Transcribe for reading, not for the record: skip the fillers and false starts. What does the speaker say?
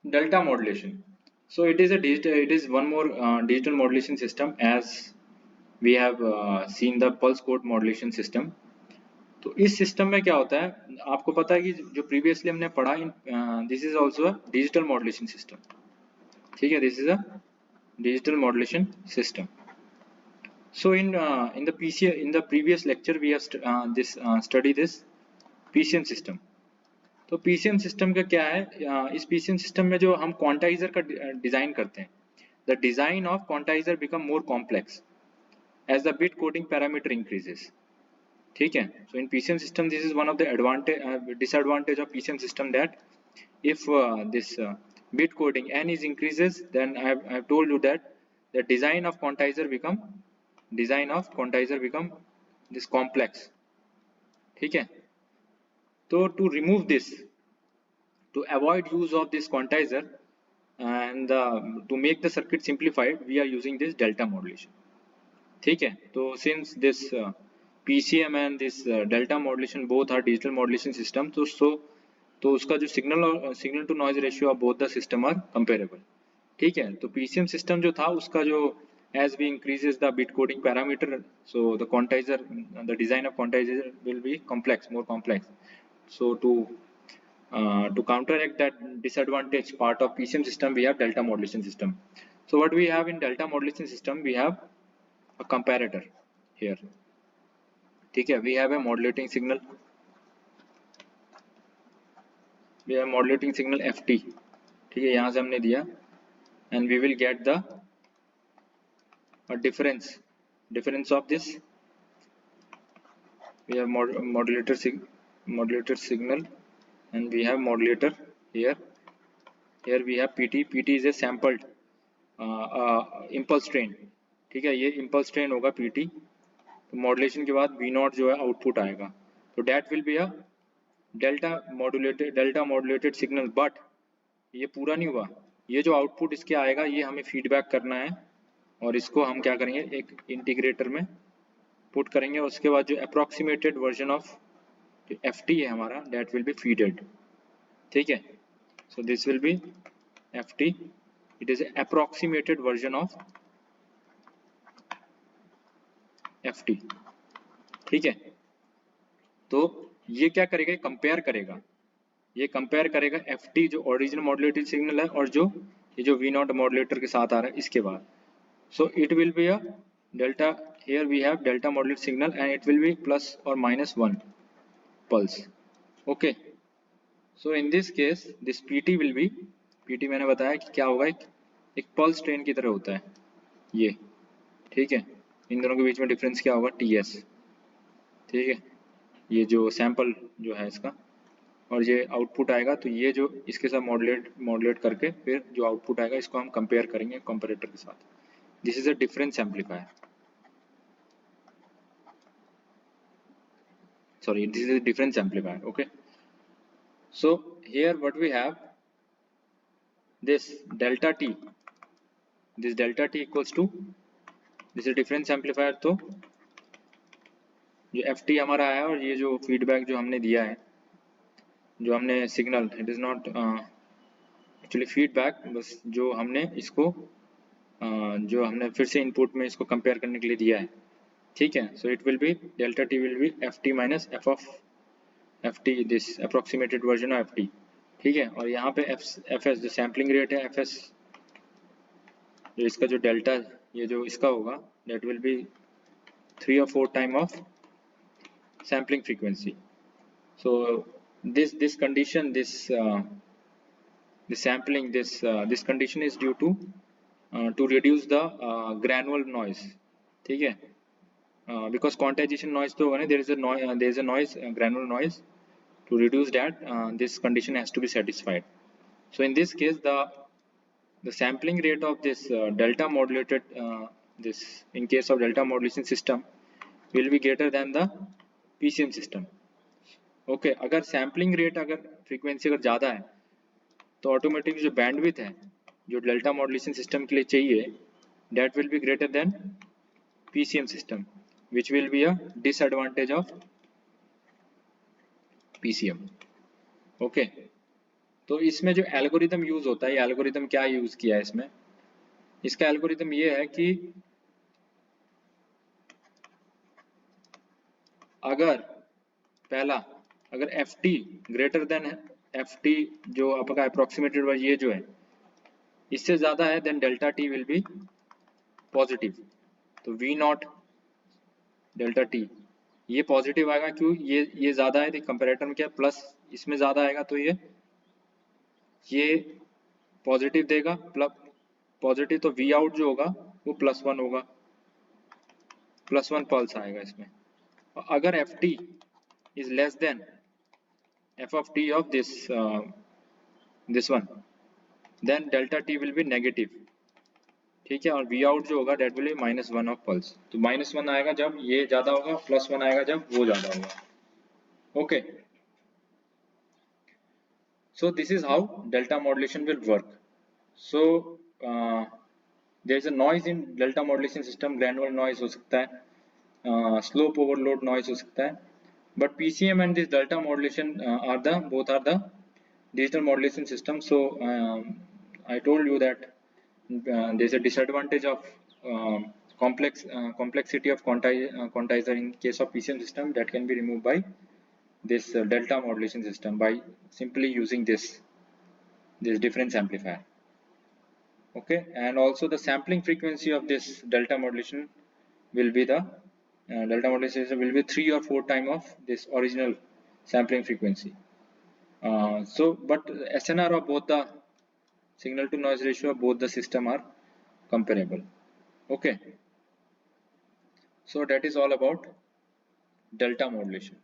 delta modulation. So it is a digital, it is one more digital modulation system, as we have seen the pulse code modulation system. तो इस system में क्या होता है, आपको पता है कि जो प्रीवियसली हमने पढ़ा, this is also a digital modulation system. ठीक है, this is a digital modulation system. So in the previous lecture we have study this PCM system. तो PCM system का क्या है, इस PCM system में जो हम quantizer का डिजाइन करते हैं, the design of quantizer become more complex as the bit coding parameter increases. ठीक है, so in PCM system this is one of the disadvantage of PCM system, that if this bit coding n is increases, then I have told you that the design of quantizer become this complex. ठीक है, तो to remove this, to avoid use of this quantizer and to make the circuit simplified, we are using this delta modulation. ठीक है, तो since this PCM and this delta modulation both are digital modulation system, तो उसका जो signal to noise ratio of both the system are comparable. ठीक है, तो PCM system जो था उसका जो as we increases the bit coding parameter, so the quantizer, the design of quantizer will be more complex. So to counteract that disadvantage part of PCM system, we have delta modulation system. So what we have in delta modulation system, we have a comparator here. ठीक है, we have a modulating signal, FT. ठीक है, यहाँ से हमने दिया, and we will get the difference of this. We have modulator signal, and we have modulator here. Here we have PT. PT is a sampled impulse train. ठीक है, ये impulse train होगा PT. तो मॉड्यूलेशन के बाद V0 जो है output आएगा, तो that will be a delta modulated signal. But ये पूरा नहीं हुआ, ये जो आउटपुट इसके आएगा ये हमें फीडबैक करना है, और इसको हम क्या करेंगे, एक इंटीग्रेटर में पुट करेंगे. उसके बाद जो अप्रोक्सीमेटेड वर्जन ऑफ FT है हमारा, that will be feeded. ठीक है, so this will be FT. It is approximated version of FT. ठीक है, तो ये क्या करेगा, कंपेयर करेगा, ये कंपेयर करेगा FT जो ओरिजिनल मॉड्यूलेटेड सिग्नल है और जो ये जो V0 मॉड्यूलेटर के साथ आ रहा है इसके बाद. So it will be a delta. Here we have delta modulated signal and it will be plus or minus 1 pulse. Okay. So in this case this PT will be, PT मैंने बताया कि क्या होगा, एक पल्स ट्रेन की तरह होता है ये. ठीक है, इन दोनों के बीच में डिफरेंस क्या होगा, TS. ठीक है, ये जो सैंपल जो है इसका, और ये आउटपुट आएगा, तो ये जो इसके साथ मॉड्यूलेट करके फिर जो आउटपुट आएगा इसको हम कंपेयर करेंगे कंपैरेटर के साथ. This is a difference amplifier. Sorry, this is a difference amplifier. Okay, so here what we have, this delta T, this delta T equals to, this is difference amplifier. तो जो FT हमारा आया और ये जो feedback जो हमने दिया है, जो हमने signal, it is not actually feedback, बस जो हमने इसको जो हमने फिर से इनपुट में इसको कंपेयर करने के लिए दिया है. ठीक है, so it will be delta T will be FT minus F of FT, this approximated version of FT. ठीक है, और यहाँ पे FS जो सैम्पलिंग रेट है, FS जो इसका जो डेल्टा ये जो इसका होगा, that will be 3 or 4 time of sampling frequency. So this condition, this sampling, this condition is due to reduce the granular noise. ठीक है, because quantization noise तो होगा ना, there is a noise, granular noise. To reduce that, this condition has to be satisfied. So in this case the sampling rate of this delta modulated this, in case of delta modulation system, will be greater than the PCM system. Okay, अगर sampling rate, अगर frequency अगर ज़्यादा है, तो automatically जो bandwidth है जो delta modulation system के लिए चाहिए, that will be greater than PCM system, which will be a disadvantage of PCM. Okay, तो इसमें जो एल्गोरिदम यूज होता है, एल्गोरिदम क्या यूज किया है इसमें, इसका एल्गोरिदम ये है कि अगर पहला, अगर f T greater than F T जो आपका अप्रोक्सीमेटेड वाला ये जो है इससे ज्यादा है, then delta t will be positive. तो वी नॉट डेल्टा टी ये पॉजिटिव आएगा, क्यों, ये ज्यादा है, तो कंपेरेटर में क्या प्लस, इसमें ज्यादा आएगा तो ये पॉजिटिव देगा, प्लस पॉजिटिव, तो वी आउट जो होगा वो +1 होगा, +1 पल्स आएगा इसमें। और अगर f t is less than f of t of this one, then delta t will be negative, ठीक है। और वी आउट जो होगा that will be -1 of pulse. तो -1 आएगा जब ये ज्यादा होगा, +1 आएगा जब वो ज्यादा होगा। Okay, so this is how delta modulation will work. So there is a noise in delta modulation system, granular noise हो सकता है, slope overload noise हो सकता है, but PCM and this delta modulation are the both are the digital modulation system. So I told you that there is a disadvantage of complexity of quantizer in case of PCM system that can be removed by this delta modulation system by simply using this difference amplifier. Okay, and also the sampling frequency of this delta modulation will be the delta modulation system will be 3 or 4 times of this original sampling frequency. So but SNR of both the signal to noise ratio of both the system are comparable. Okay, so that is all about delta modulation.